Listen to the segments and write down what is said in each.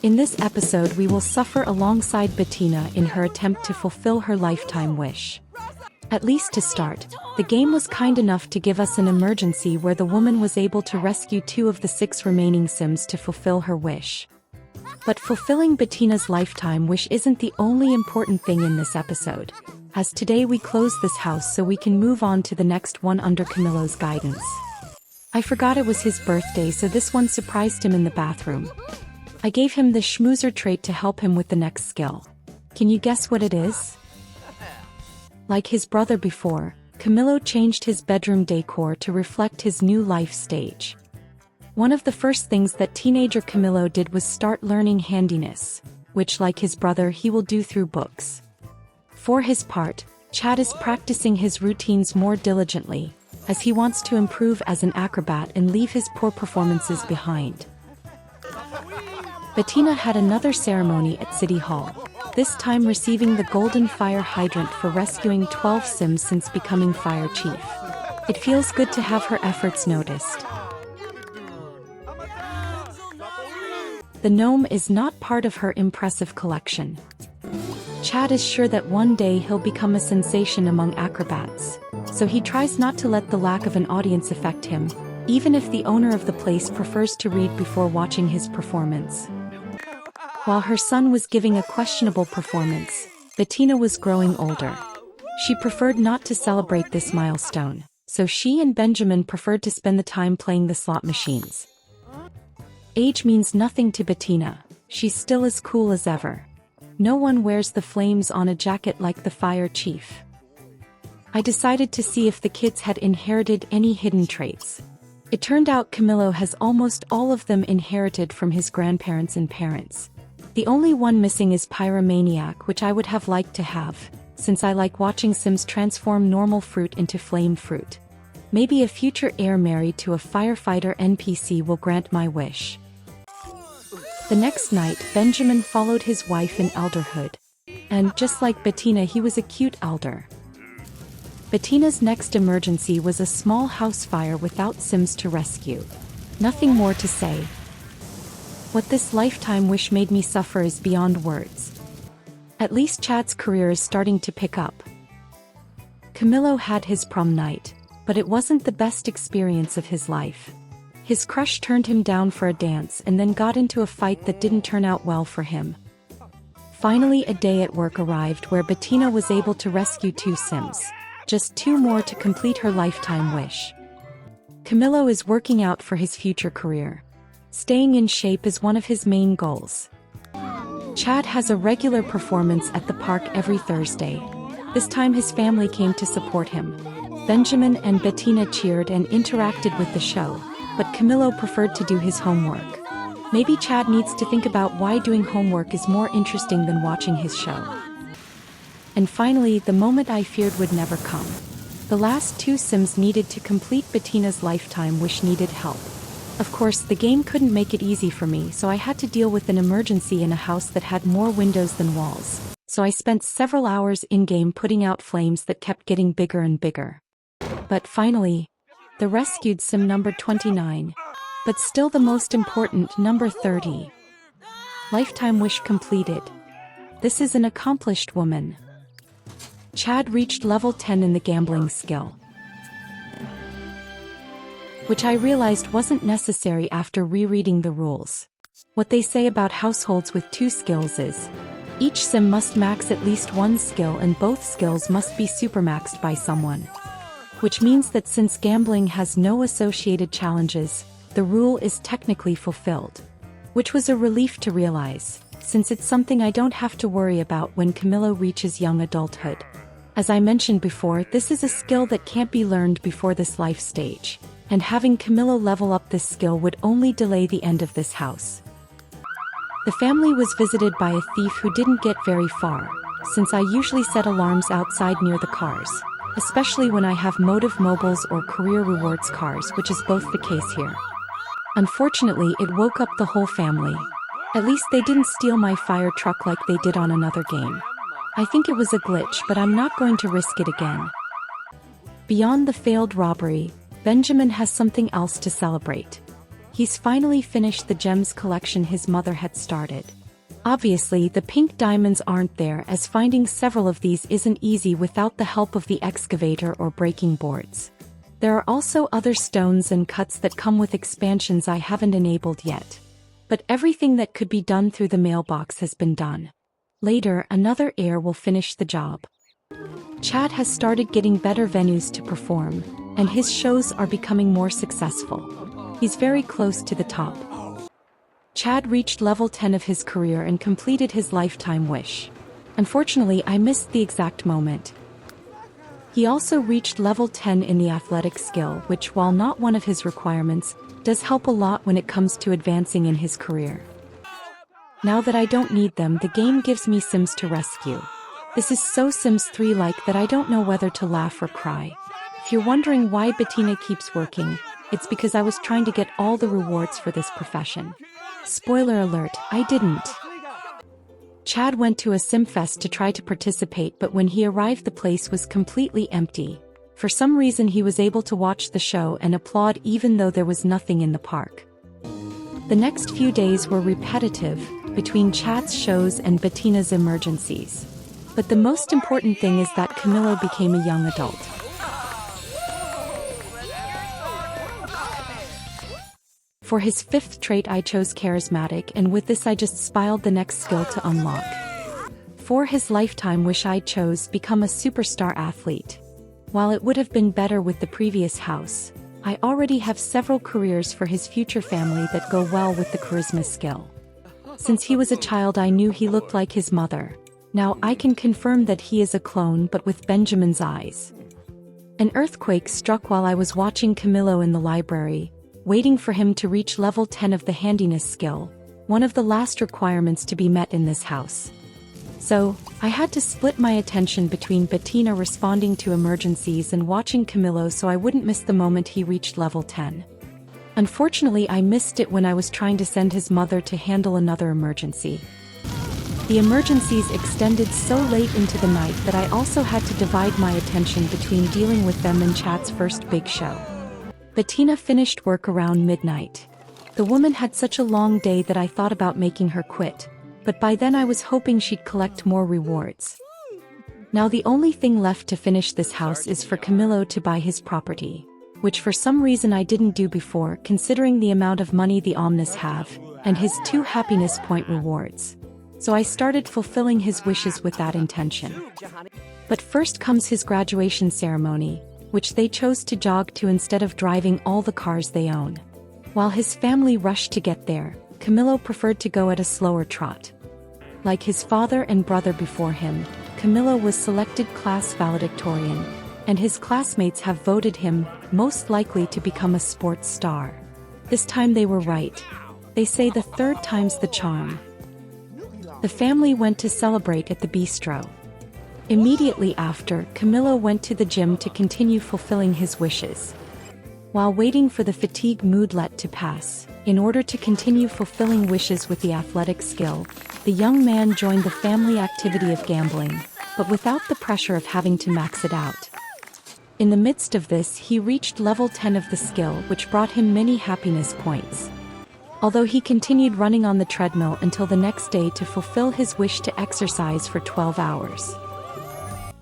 In this episode we will suffer alongside Bettina in her attempt to fulfill her lifetime wish. At least to start, the game was kind enough to give us an emergency where the woman was able to rescue 2 of the 6 remaining Sims to fulfill her wish. But fulfilling Bettina's lifetime wish isn't the only important thing in this episode, as today we close this house so we can move on to the next one under Camillo's guidance. I forgot it was his birthday, so this one surprised him in the bathroom. I gave him the schmoozer trait to help him with the next skill. Can you guess what it is? Like his brother before, Camillo changed his bedroom decor to reflect his new life stage. One of the first things that teenager Camillo did was start learning handiness, which like his brother he will do through books. For his part, Chad is practicing his routines more diligently, as he wants to improve as an acrobat and leave his poor performances behind. Bettina had another ceremony at City Hall, this time receiving the golden fire hydrant for rescuing 12 Sims since becoming fire chief. It feels good to have her efforts noticed. The gnome is not part of her impressive collection. Chad is sure that one day he'll become a sensation among acrobats, so he tries not to let the lack of an audience affect him, even if the owner of the place prefers to read before watching his performance. While her son was giving a questionable performance, Bettina was growing older. She preferred not to celebrate this milestone, so she and Benjamin preferred to spend the time playing the slot machines. Age means nothing to Bettina, she's still as cool as ever. No one wears the flames on a jacket like the fire chief. I decided to see if the kids had inherited any hidden traits. It turned out Camillo has almost all of them inherited from his grandparents and parents. The only one missing is Pyromaniac, which I would have liked to have, since I like watching Sims transform normal fruit into flame fruit. Maybe a future heir married to a firefighter NPC will grant my wish. The next night, Benjamin followed his wife in elderhood. And, just like Bettina, he was a cute elder. Bettina's next emergency was a small house fire without Sims to rescue. Nothing more to say. What this lifetime wish made me suffer is beyond words. At least Chad's career is starting to pick up. Camillo had his prom night, but it wasn't the best experience of his life. His crush turned him down for a dance and then got into a fight that didn't turn out well for him. Finally, a day at work arrived where Bettina was able to rescue 2 Sims, just 2 more to complete her lifetime wish. Camillo is working out for his future career. Staying in shape is one of his main goals. Chad has a regular performance at the park every Thursday. This time his family came to support him. Benjamin and Bettina cheered and interacted with the show, but Camillo preferred to do his homework. Maybe Chad needs to think about why doing homework is more interesting than watching his show. And finally, the moment I feared would never come. The last 2 Sims needed to complete Bettina's lifetime wish needed help. Of course, the game couldn't make it easy for me, so I had to deal with an emergency in a house that had more windows than walls. So I spent several hours in-game putting out flames that kept getting bigger and bigger. But finally, the rescued Sim number 29. But still the most important, number 30. Lifetime wish completed. This is an accomplished woman. Chad reached level 10 in the gambling skill, which I realized wasn't necessary after rereading the rules. What they say about households with 2 skills is, each Sim must max at least 1 skill and both skills must be supermaxed by someone. Which means that since gambling has no associated challenges, the rule is technically fulfilled. Which was a relief to realize, since it's something I don't have to worry about when Camillo reaches young adulthood. As I mentioned before, this is a skill that can't be learned before this life stage. And having Camillo level up this skill would only delay the end of this house. The family was visited by a thief who didn't get very far, since I usually set alarms outside near the cars, especially when I have motive mobiles or career rewards cars, which is both the case here. Unfortunately, it woke up the whole family. At least they didn't steal my fire truck like they did on another game. I think it was a glitch, but I'm not going to risk it again. Beyond the failed robbery, Benjamin has something else to celebrate. He's finally finished the gems collection his mother had started. Obviously, the pink diamonds aren't there, as finding several of these isn't easy without the help of the excavator or breaking boards. There are also other stones and cuts that come with expansions I haven't enabled yet. But everything that could be done through the mailbox has been done. Later, another heir will finish the job. Chad has started getting better venues to perform, and his shows are becoming more successful. He's very close to the top. Chad reached level 10 of his career and completed his lifetime wish. Unfortunately, I missed the exact moment. He also reached level 10 in the athletic skill, which, while not one of his requirements, does help a lot when it comes to advancing in his career. Now that I don't need them, the game gives me Sims to rescue. This is so Sims 3-like that I don't know whether to laugh or cry. If you're wondering why Bettina keeps working, it's because I was trying to get all the rewards for this profession. Spoiler alert, I didn't. Chad went to a Simfest to try to participate, but when he arrived the place was completely empty. For some reason he was able to watch the show and applaud even though there was nothing in the park. The next few days were repetitive, between Chad's shows and Bettina's emergencies. But the most important thing is that Camillo became a young adult. For his 5th trait I chose charismatic, and with this I just spiled the next skill to unlock. For his lifetime wish I chose become a superstar athlete. While it would have been better with the previous house, I already have several careers for his future family that go well with the charisma skill. Since he was a child I knew he looked like his mother. Now I can confirm that he is a clone but with Benjamin's eyes. An earthquake struck while I was watching Camillo in the library, waiting for him to reach level 10 of the handiness skill, one of the last requirements to be met in this house. So, I had to split my attention between Bettina responding to emergencies and watching Camillo so I wouldn't miss the moment he reached level 10. Unfortunately, I missed it when I was trying to send his mother to handle another emergency. The emergencies extended so late into the night that I also had to divide my attention between dealing with them and Chad's first big show. Bettina finished work around midnight. The woman had such a long day that I thought about making her quit, but by then I was hoping she'd collect more rewards. Now the only thing left to finish this house is for Camillo to buy his property, which for some reason I didn't do before considering the amount of money the Omnis have, and his 2 happiness point rewards. So I started fulfilling his wishes with that intention. But first comes his graduation ceremony, which they chose to jog to instead of driving all the cars they own. While his family rushed to get there, Camillo preferred to go at a slower trot. Like his father and brother before him, Camillo was selected class valedictorian, and his classmates have voted him most likely to become a sports star. This time they were right. They say the 3rd time's the charm. The family went to celebrate at the bistro. Immediately after, Camillo went to the gym to continue fulfilling his wishes. While waiting for the fatigue moodlet to pass, in order to continue fulfilling wishes with the athletic skill, the young man joined the family activity of gambling, but without the pressure of having to max it out. In the midst of this, he reached level 10 of the skill, which brought him many happiness points. Although he continued running on the treadmill until the next day to fulfill his wish to exercise for 12 hours.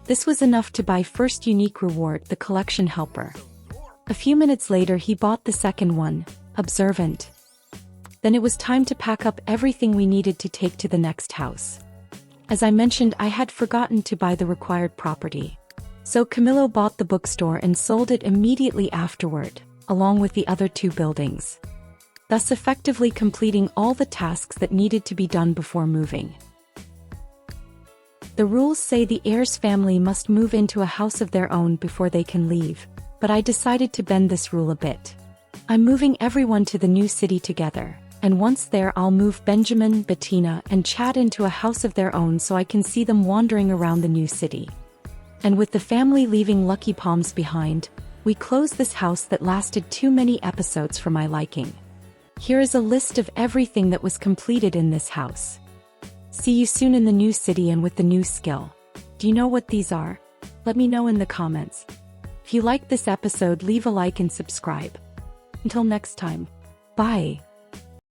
This was enough to buy first unique reward, the collection helper. A few minutes later he bought the second one, observant. Then it was time to pack up everything we needed to take to the next house. As I mentioned, I had forgotten to buy the required property. So Camillo bought the bookstore and sold it immediately afterward, along with the other 2 buildings. Thus effectively completing all the tasks that needed to be done before moving. The rules say the heir's family must move into a house of their own before they can leave, but I decided to bend this rule a bit. I'm moving everyone to the new city together, and once there I'll move Benjamin, Bettina, and Chad into a house of their own so I can see them wandering around the new city. And with the family leaving Lucky Palms behind, we closed this house that lasted too many episodes for my liking. Here is a list of everything that was completed in this house. See you soon in the new city and with the new skill. Do you know what these are? Let me know in the comments. If you liked this episode, leave a like and subscribe. Until next time. Bye.